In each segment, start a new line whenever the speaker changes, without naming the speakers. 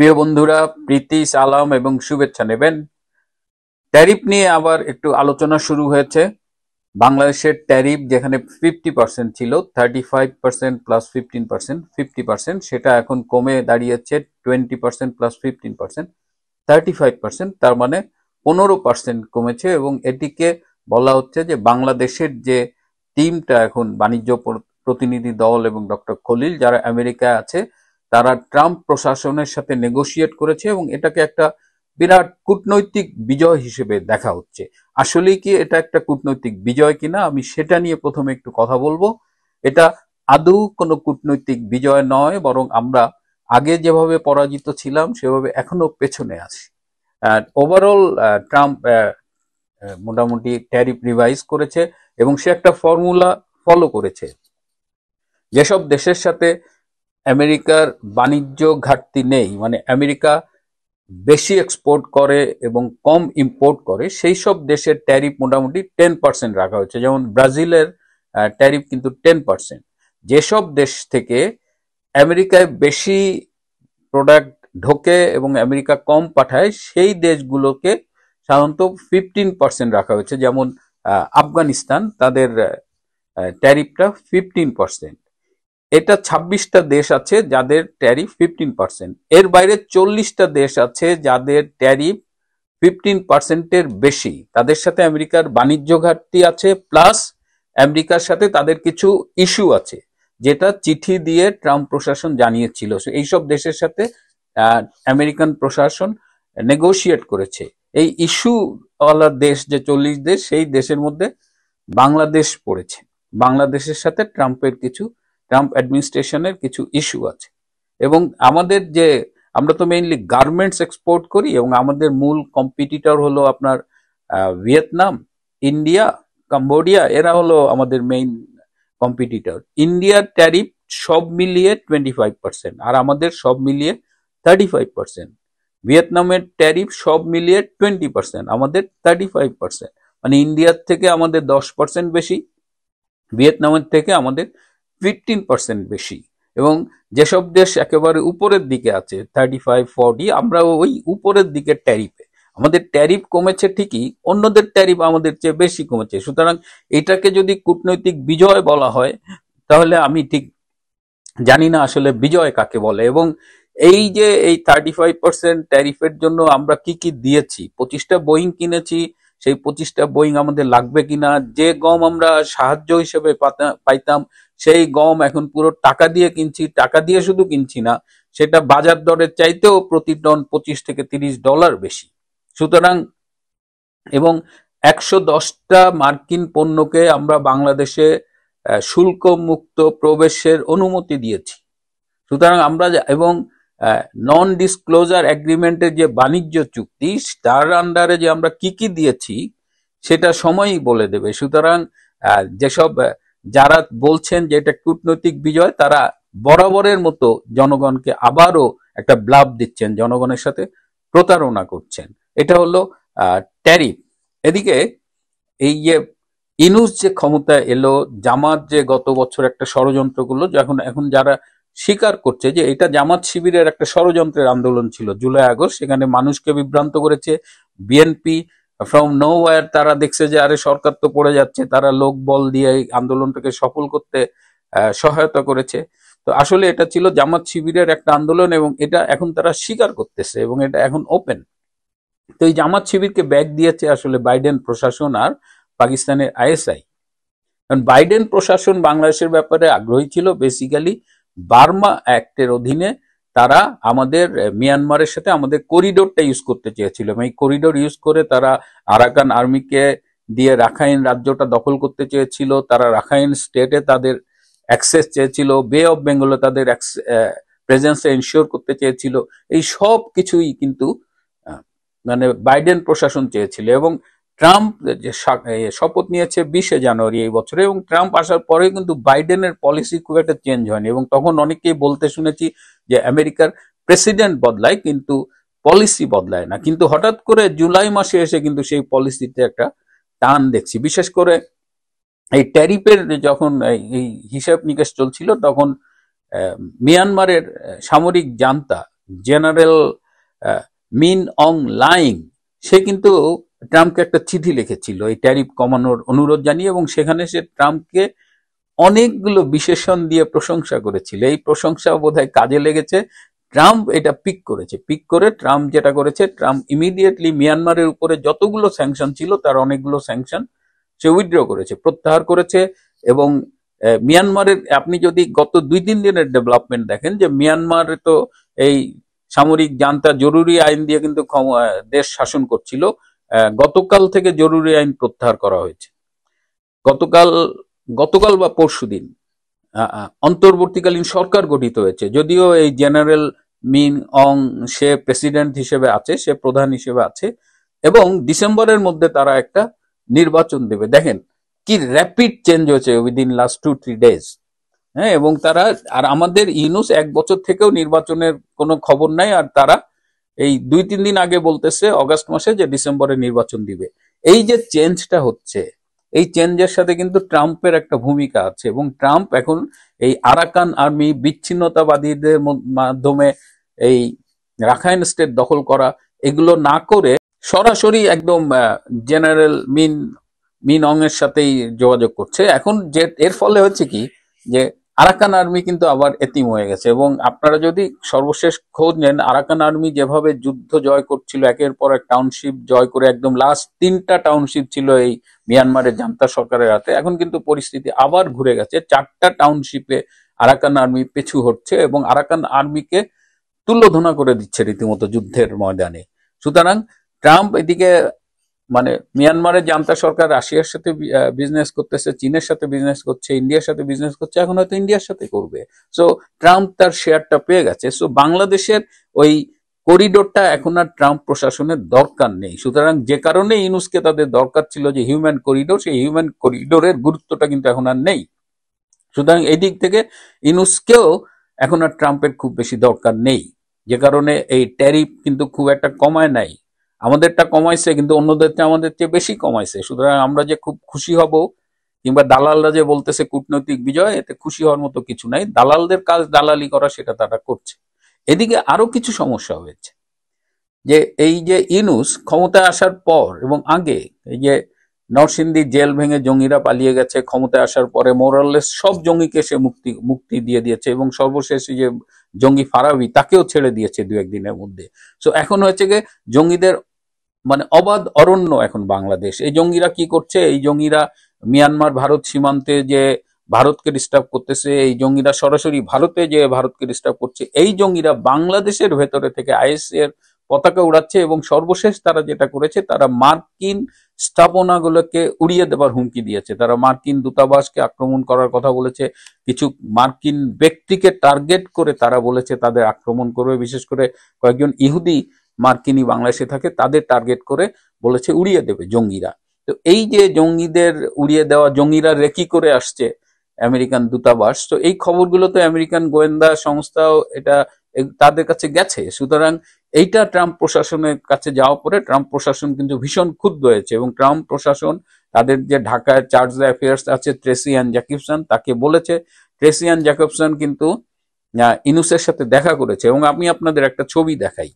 প্রিয় বন্ধুরা, প্রীতি, সালাম এবং শুভেচ্ছা নেবেন। ট্যারিফ নিয়ে আবার একটু আলোচনা শুরু হয়েছে। বাংলাদেশের ট্যারিফ যেখানে 50% ছিল, 35% প্লাস 15%, 50%, সেটা এখন কমে দাঁড়িয়েছে 20% প্লাস 15%, 35%। তার মানে 15% কমেছে এবং এটিকে বলা হচ্ছে যে বাংলাদেশের যে টিমটা এখন বাণিজ্য প্রতিনিধি দল এবং ডক্টর খলিল যারা আমেরিকায় আছে, তারা ট্রাম্প প্রশাসনের সাথে নেগোশিয়েট করেছে এবং এটাকে একটা বিরাট কূটনৈতিক বিজয় হিসেবে দেখা হচ্ছে। আসলেই কি এটা একটা কূটনৈতিক বিজয় কিনা, আমি সেটা নিয়ে প্রথমে একটু কথা বলবো। এটা আদৌ কোনো কূটনৈতিক বিজয় নয়, বরং আমরা আগে যেভাবে পরাজিত ছিলাম সেভাবে এখনো পেছনে আছি। ওভারঅল ট্রাম্প মোটামুটি ট্যারিফ রিভাইজ করেছে এবং সে একটা ফর্মুলা ফলো করেছে। যেসব দেশের সাথে আমেরিকার বাণিজ্য ঘাটতি নেই, মানে আমেরিকা বেশি এক্সপোর্ট করে এবং কম ইম্পোর্ট করে, সেই সব দেশের ট্যারিফ মোটামুটি 10% রাখা হয়েছে। যেমন ব্রাজিলের ট্যারিফ কিন্তু 10%। যেসব দেশ থেকে আমেরিকায় বেশি প্রোডাক্ট ঢোকে এবং আমেরিকা কম পাঠায়, সেই দেশগুলোকে সাধারণত 15% রাখা হয়েছে। যেমন আফগানিস্তান, তাদের ট্যারিফটা 15%। এটা 26টা দেশ আছে যাদের ট্যারিফ 15%। এর বাইরে 40টা দেশ আছে যাদের ট্যারিফ 15%-এর বেশি। তাদের সাথে আমেরিকার বাণিজ্য ঘাটতি আছে, প্লাস আমেরিকার সাথে তাদের কিছু ইস্যু আছে, যেটা চিঠি দিয়ে ট্রাম্প প্রশাসন জানিয়েছিল। এইসব দেশের সাথে আমেরিকান প্রশাসন নেগোশিয়েট করেছে। এই ইস্যু ওয়ালা দেশ যে 40 দেশ, সেই দেশের মধ্যে বাংলাদেশ পড়েছে। বাংলাদেশের সাথে ট্রাম্প অ্যাডমিনিস্ট্রেশনের কিছু ইস্যু আছে। এবং আমাদের যে আমরা তো মেইনলি গার্মেন্টস এক্সপোর্ট করি এবং আমাদের মূল কম্পিটিটর হলো আপনার ভিয়েতনাম, ইন্ডিয়া, কম্বোডিয়া, এরা হলো আমাদের মেইন কম্পিটিটর। ইন্ডিয়ার ট্যারিফ সব মিলিয়ে 25% আর আমাদের সব মিলিয়ে 35%। ভিয়েতনামের ট্যারিফ সব মিলিয়ে 20%, আমাদের 35%। মানে ইন্ডিয়ার থেকে আমাদের 10% বেশি, ভিয়েতনামের থেকে আমাদের 15% বেশি। এবং যেসব দেশ একেবারে উপরের দিকে আছে 35-40, আমরা ওই উপরের দিকে ট্যারিফে। আমাদের ট্যারিফ কমেছে ঠিকই, অন্যদের ট্যারিফ আমাদের চেয়ে বেশি কমেছে। সুতরাং এটাকে যদি কূটনৈতিক বিজয় বলা হয়, তাহলে আমি ঠিক জানি না আসলে বিজয় কাকে বলে। এবং এই যে এই 35% ট্যারিফের জন্য আমরা কি কি দিয়েছি, 25টা বোয়িং কিনেছি, সেই 25টা বোয়িং আমাদের লাগবে কিনা, যে গম আমরা সাহায্য হিসেবে পাইতাম সেই গম এখন পুরো টাকা দিয়ে কিনছি, টাকা দিয়ে শুধু কিনছি না, সেটা বাজার দরের চাইতেও প্রতি টন $25 থেকে $30 বেশি। সুতরাং এবং 110টা মার্কিন পণ্যকে আমরা বাংলাদেশে শুল্ক মুক্ত প্রবেশের অনুমতি দিয়েছি। সুতরাং আমরা এবং নন ডিসক্লোজার এগ্রিমেন্টের যে বাণিজ্য চুক্তি, তার আন্ডারে যে আমরা কি কি দিয়েছি সেটা সময়ই বলে দেবে। সুতরাং যেসব যারা বলছেন যে এটা কূটনৈতিক বিজয়, তারা বরাবরের মতো জনগণকে আবারও একটা ব্লাফ দিচ্ছেন, জনগণের সাথে প্রতারণা করছেন। এটা হলো ট্যারিফ। এদিকে এই যে ইনুস যে ক্ষমতা এলো, জামাত যে গত বছর একটা ষড়যন্ত্রগুলো, এখন যারা স্বীকার করছে যে এটা জামাত শিবিরের একটা ষড়যন্ত্রের আন্দোলন ছিল জুলাই আগস্ট, সেখানে মানুষকে বিভ্রান্ত করেছে। বিএনপি ফ্রম নোওয়্যার তারা দেখছে যে আরে সরকার তো পড়ে যাচ্ছে, তারা লোক বল দিয়ে এই আন্দোলনটাকে সফল করতে সহায়তা করেছে। তো আসলে এটা ছিল জামাত শিবিরের একটা আন্দোলন এবং এটা এখন তারা স্বীকার করতেছে এবং এটা এখন ওপেন। তো এই জামাত শিবিরকে ব্যাগ দিয়েছে আসলে বাইডেন প্রশাসন আর পাকিস্তানের আইএসআই। কারণ বাইডেন প্রশাসন বাংলাদেশের ব্যাপারে আগ্রহী ছিল বেসিক্যালি বার্মা অ্যাক্টের অধীনে। তারা আমাদের মিয়ানমারের সাথে আমাদের করিডোরটা ইউজ করতে চেয়েছিল এবং এই করিডোর ইউজ করে তারা আরাকান আর্মিকে দিয়ে রাখাইন রাজ্যটা দখল করতে চেয়েছিল। তারা রাখাইন স্টেটে তাদের অ্যাক্সেস চেয়েছিল, বে অফ বেঙ্গলে তাদের প্রেজেন্স এনশিওর করতে চেয়েছিল। এই সব কিছুই কিন্তু মানে বাইডেন প্রশাসন চেয়েছিল। এবং ট্রাম্প শপথ নিয়েছে 20শে জানুয়ারি এই বছরে, এবং ট্রাম্প আসার পরে কিন্তু বাইডেনের পলিসি খুব একটা চেঞ্জ হয়নি। এবং তখন অনেকেই বলতে শুনেছি যে আমেরিকার প্রেসিডেন্ট বদলায় কিন্তু পলিসি বদলায় না। কিন্তু হঠাৎ করে জুলাই মাসে এসে কিন্তু সেই পলিসিতে একটা টান দেখছি। বিশেষ করে এই ট্যারিফের যখন এই হিসাব নিকাশ চলছিল, তখন মিয়ানমারের সামরিক জান্তা জেনারেল মিন অং লাইং, সে কিন্তু ট্রাম্পকে একটা চিঠি লিখেছিল এই ট্যারিফ কমানোর অনুরোধ জানিয়ে, এবং সেখানে সে ট্রাম্পকে অনেকগুলো বিশেষণ দিয়ে প্রশংসা করেছিল। এই প্রশংসা বোধহয় কাজে লেগেছে। ট্রাম্প এটা পিক করেছে। পিক করে ট্রাম্প যেটা করেছে, ট্রাম্প ইমিডিয়েটলি মিয়ানমারের উপরে যতগুলো স্যাংশন ছিল তার অনেকগুলো স্যাংশন সে উইথড্র করেছে, প্রত্যাহার করেছে। এবং মিয়ানমারের আপনি যদি গত 2-3 দিনের ডেভেলপমেন্ট দেখেন, যে মিয়ানমারে তো এই সামরিক জান্তা জরুরি আইন দিয়ে কিন্তু দেশ শাসন করছিল। গতকাল থেকে জরুরি আইন প্রত্যাহার করা হয়েছে। গতকাল গতকাল বা পরশুদিন অন্তর্বর্তীকালীন সরকার গঠিত হয়েছে। যদিও এই জেনারেল মিন অং সে প্রেসিডেন্ট হিসেবে আছে, সে প্রধান হিসেবে আছে, এবং ডিসেম্বরের মধ্যে তারা একটা নির্বাচন দেবে। দেখেন কি র্যাপিড চেঞ্জ হয়েছে উইদিন লাস্ট 2-3 ডেজ। হ্যাঁ, এবং তারা, আর আমাদের ইউনুস 1 বছর থেকেও নির্বাচনের কোনো খবর নাই, আর তারা এই 2-3 দিন আগে বলতেছে অগাস্ট মাসে যে ডিসেম্বরে নির্বাচন দিবে। এই যে চেঞ্জটা হচ্ছে, এই চেঞ্জের সাথে কিন্তু ট্রাম্পের একটা ভূমিকা আছে, এবং ট্রাম্প এখন এই আরাকান আর্মি বিচ্ছিন্নতাবাদীদের মাধ্যমে এই রাখাইন স্টেট দখল করা, এগুলো না করে সরাসরি একদম জেনারেল মিন অং এর সাথেই যোগাযোগ করছে। এখন যে এর ফলে হচ্ছে কি, যে আরাকান আর্মি কিন্তু আবার এতিম হয়ে গেছে। এবং আপনারা যদি সর্বশেষ খোঁজ নেন, আরাকান আর্মি যেভাবে যুদ্ধ জয় করছিল, একের পর এক টাউনশিপ জয় করে, একদম লাস্ট 3টা টাউনশিপ ছিল এই মিয়ানমারের জান্তা সরকারের হাতে, এখন কিন্তু পরিস্থিতি আবার ঘুরে গেছে। 4টা টাউনশিপে আরাকান আর্মি পিছু হচ্ছে, এবং আরাকান আর্মিকে তুলোধনা করে দিচ্ছে রীতিমতো যুদ্ধের ময়দানে। সুতরাং ট্রাম্প এদিকে মানে মিয়ানমারের জান্তা সরকার রাশিয়ার সাথে বিজনেস করতেছে, চীনের সাথে বিজনেস করছে, ইন্ডিয়ার সাথে বিজনেস করছে, এখন হয়তো ইন্ডিয়ার সাথে করবে। সো ট্রাম্প তার শেয়ারটা পেয়ে গেছে। সো বাংলাদেশের ওই করিডোরটা এখন আর ট্রাম্প প্রশাসনের দরকার নেই। সুতরাং যে কারণে ইউনুসকে তাদের দরকার ছিল যে হিউম্যান করিডোর, সেই হিউম্যান করিডোরের গুরুত্বটা কিন্তু এখন আর নেই। সুতরাং এই দিক থেকে ইউনুসকেও এখন আর ট্রাম্পের খুব বেশি দরকার নেই, যে কারণে এই ট্যারিফ কিন্তু খুব একটা কমায় নাই। আমাদেরটা কমাইছে, কিন্তু অন্যদেরটা আমাদের চেয়ে বেশি কমাইছে। সুতরাং আমরা যে খুব খুশি হব, কিংবা দালালরা যে বলতেছে কূটনৈতিক বিজয়, এতে খুশি হওয়ার মতো কিছু নাই। দালালদের কাজ দালালি করা, সেটা তারা করছে। এদিকে আরো কিছু সমস্যা হয়েছে, যে এই যে ইউনুস ক্ষমতায় আসার পর এবং আগে, এই যে নরসিংদী জেল ভেঙে জঙ্গিরা পালিয়ে গেছে, ক্ষমতায় আসার পরে মোরাললেস সব জঙ্গিকে সে মুক্তি দিয়ে দিয়েছে, এবং সর্বশেষ যে জঙ্গি ফারাবি তাকেও ছেড়ে দিয়েছে 2-1 দিনের মধ্যে। সো এখন হয়েছে যে জঙ্গিদের মানে অবাধ অরণ্য এখন বাংলাদেশ। এই জঙ্গিরা কি করছে, এই জঙ্গিরা মিয়ানমার ভারত সীমান্তে যে ভারতকে ডিস্টার্ব করতেছে, এই জঙ্গিরা সরাসরি ভারতে যে ভারতকে ডিস্টার্ব করছে, এই জঙ্গিরা বাংলাদেশের ভেতরে থেকে আইএস এর পতাকা উড়াচ্ছে। এবং সর্বশেষ তারা যেটা করেছে, তারা মার্কিন স্থাপনাগুলোকে উড়িয়ে দেবার হুমকি দিয়েছে। তারা মার্কিন দূতাবাসকে আক্রমণ করার কথা বলেছে, কিছু মার্কিন ব্যক্তিকে টার্গেট করে তারা বলেছে তাদের আক্রমণ করবে। বিশেষ করে কয়েকজন ইহুদি মার্কিনী বাংলাদেশে থাকে, তাদের টার্গেট করে বলেছে উড়িয়ে দেবে জঙ্গিরা। তো এই যে জঙ্গিদের উড়িয়ে দেওয়া, জঙ্গিরা রেকি করে আসছে আমেরিকান দূতাবাস, তো এই খবরগুলো তো আমেরিকান গোয়েন্দা সংস্থাও এটা তাদের কাছে গেছে। সুতরাং এইটা ট্রাম্প প্রশাসনের কাছে যাওয়ার পরে ট্রাম্প প্রশাসন কিন্তু ভীষণ ক্ষুব্ধ হয়েছে, এবং ট্রাম্প প্রশাসন তাদের যে ঢাকায় চার্জ অ্যাফেয়ার্স আছে ট্রেসি অ্যান জ্যাকবসন, তাকে বলেছে। ট্রেসি অ্যান জ্যাকবসন কিন্তু ইনুসের সাথে দেখা করেছে, এবং আমি আপনাদের একটা ছবি দেখাই।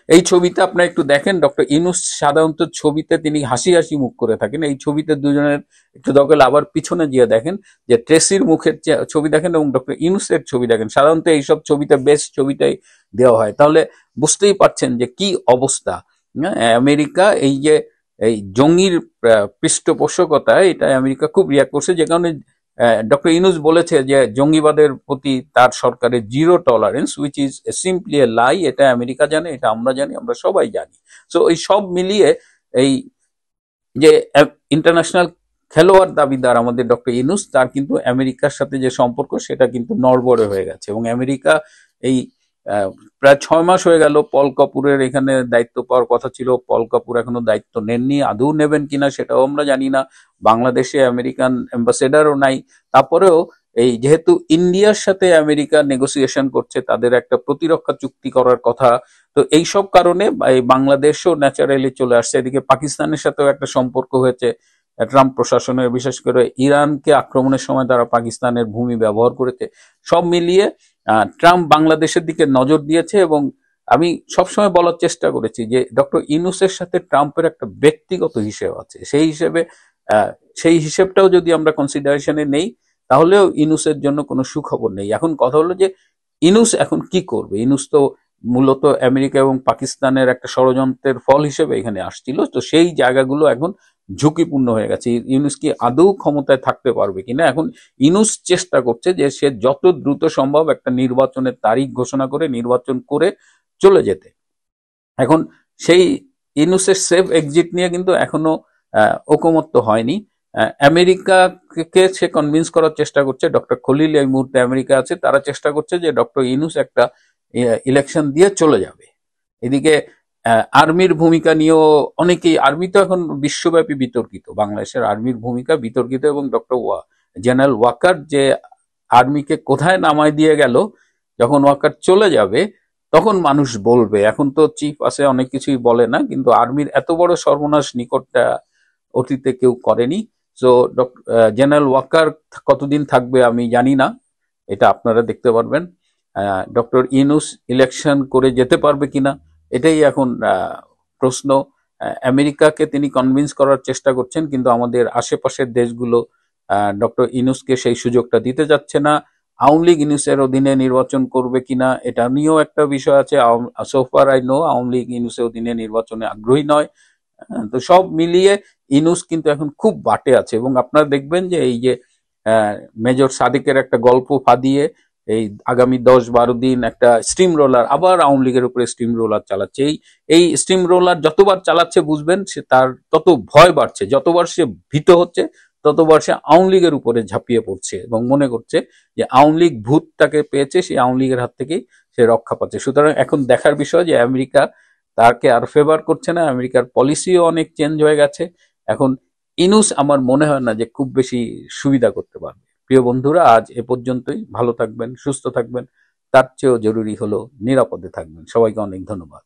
এই ছবিতে আপনারা একটু দেখেন, ডক্টর ইনুস সাধারণত ছবিতে তিনি হাসি হাসি মুখ করে থাকেন। এই ছবিতে দুজনের একটু দরকার আবার পিছনে গিয়ে দেখেন, যে ট্রেসির মুখের ছবি দেখেন এবং ডক্টর ইনুসের ছবি দেখেন। সাধারণত এইসব ছবিতে বেস্ট ছবিটাই দেওয়া হয়। তাহলে বুঝতেই পারছেন যে কি অবস্থা। আমেরিকা এই যে এই জঙ্গির পৃষ্ঠপোষকতায়, এটা আমেরিকা খুব রিয়াক্ট করছে, যে কারণে ডক্টর ইনুস বলেছে যে জঙ্গিবাদের প্রতি তার সরকারের zero tolerance, which is simply a lie. এটা আমেরিকা জানে, এটা আমরা জানি, আমরা সবাই জানি। সো এই সব মিলিয়ে এই যে ইন্টারন্যাশনাল খেলোয়াড় দাবিদার আমাদের ডক্টর ইনুস, তার কিন্তু আমেরিকার সাথে যে সম্পর্ক, সেটা কিন্তু নড়বড়ে হয়ে গেছে। এবং আমেরিকা এই প্রায় 6 মাস হয়ে গেল পল কাপুরের এখানে দায়িত্ব পাওয়ার কথা ছিল, পল কাপুর এখনো দায়িত্ব নেননি, আদৌ নেবেন কিনা সেটাও আমরা জানি না। বাংলাদেশে আমেরিকান অ্যাম্বাসেডারও নাই। তারপরেও এই যেহেতু ইন্ডিয়ার সাথে আমেরিকা নেগোসিয়েশন করছে, তাদের একটা প্রতিরক্ষা চুক্তি করার কথা, তো এই সব কারণে এই বাংলাদেশও ন্যাচারালি চলে আসছে। এদিকে পাকিস্তানের সাথেও একটা সম্পর্ক হয়েছে, ট্রাম্প প্রশাসনের, বিশেষ করে ইরানকে আক্রমণের সময় তারা পাকিস্তানের ভূমি ব্যবহার করেছে। সব মিলিয়ে ট্রাম্প বাংলাদেশের দিকে নজর দিয়েছে। এবং আমি সবসময় বলার চেষ্টা করেছি যে ডক্টর ইউনূসের সাথে ট্রাম্পের একটা ব্যক্তিগত হিসেব আছে। সেই হিসেবটাও যদি আমরা কনসিডারেশনে নেই, তাহলেও ইউনূসের জন্য কোনো সুখবর নেই। এখন কথা হলো যে ইউনূস এখন কি করবে। ইউনূস তো মূলত আমেরিকা এবং পাকিস্তানের একটা ষড়যন্ত্রের ফল হিসেবে এখানে আসছিল। তো সেই জায়গাগুলো এখন ঝুঁকিপূর্ণ হয়ে গেছে। ইউনূস কি আদৌ ক্ষমতায় থাকতে পারবে কিনা। এখন ইউনূস চেষ্টা করছে যে সে যত দ্রুত সম্ভব একটা নির্বাচনের তারিখ ঘোষণা করে নির্বাচন করে চলে যেতে। এখন সেই ইউনূসের সেফ এক্সিট নিয়ে কিন্তু এখনো ঐকমত্য হয়নি। আমেরিকাকে সে কনভিন্স করার চেষ্টা করছে। ডক্টর খলিল এই মুহূর্তে আমেরিকা আছে, তারা চেষ্টা করছে যে ডক্টর ইউনূস একটা ইলেকশন দিয়ে চলে যাবে। এদিকে আর্মির ভূমিকা নিয়েও অনেকেই, আর্মি তো এখন বিশ্বব্যাপী বিতর্কিত, বাংলাদেশের আর্মির ভূমিকা বিতর্কিত। এবং ডক্টর জেনারেল ওয়াকার যে আর্মিকে কোথায় নামায় দিয়ে গেল, যখন ওয়াকার চলে যাবে তখন মানুষ বলবে। এখন তো চিফ আছে, অনেক কিছুই বলে না, কিন্তু আর্মির এত বড় সর্বনাশ নিকটটা অতীতে কেউ করেনি। সো জেনারেল ওয়াকার কতদিন থাকবে আমি জানি না, এটা আপনারা দেখতে পারবেন। ডক্টর ইউনূস ইলেকশন করে যেতে পারবে কিনা এটাই এখন প্রশ্ন। আমেরিকাকে তিনি কনভিন্স করার চেষ্টা করছেন, কিন্তু আমাদের আশেপাশের দেশগুলো ডক্টর ইউনূসকে সেই সুযোগটা দিতে যাচ্ছে না। আওয়ামী লীগ ইউনূসের অধীনে নির্বাচন করবে কিনা এটা নিয়েও একটা বিষয় আছে। সোফার আই নো আওয়ামী লীগ ইউনূসের অধীনে নির্বাচনে আগ্রহী নয়। তো সব মিলিয়ে ইউনূস কিন্তু এখন খুব বাটে আছে। এবং আপনারা দেখবেন যে এই যে মেজর সাদিকের একটা গল্প ফাঁদিয়ে এই আগামী 10-12 দিন একটা স্টিম রোলার, আবার আওয়ামী লীগের উপরে স্টিম রোলার চালাচ্ছে। এই স্টিম রোলার যতবার চালাচ্ছে বুঝবেন সে তার তত ভয় বাড়ছে। যতবার সে ভীত হচ্ছে ততবার সে আওয়ামী লীগের উপরে ঝাঁপিয়ে পড়ছে এবং মনে করছে যে আওয়ামী লীগ ভূত তাকে পেয়েছে, সেই আওয়ামী লীগের হাত থেকেই সে রক্ষা পাচ্ছে। সুতরাং এখন দেখার বিষয় যে আমেরিকা তাকে আর ফেভার করছে না, আমেরিকার পলিসিও অনেক চেঞ্জ হয়ে গেছে। এখন ইউনূস আমার মনে হয় না যে খুব বেশি সুবিধা করতে পারবে। প্রিয় বন্ধুরা, আজ এ পর্যন্তই। ভালো থাকবেন, সুস্থ থাকবেন, তার চেয়েও জরুরি হলো নিরাপদে থাকবেন। সবাইকে অনেক ধন্যবাদ।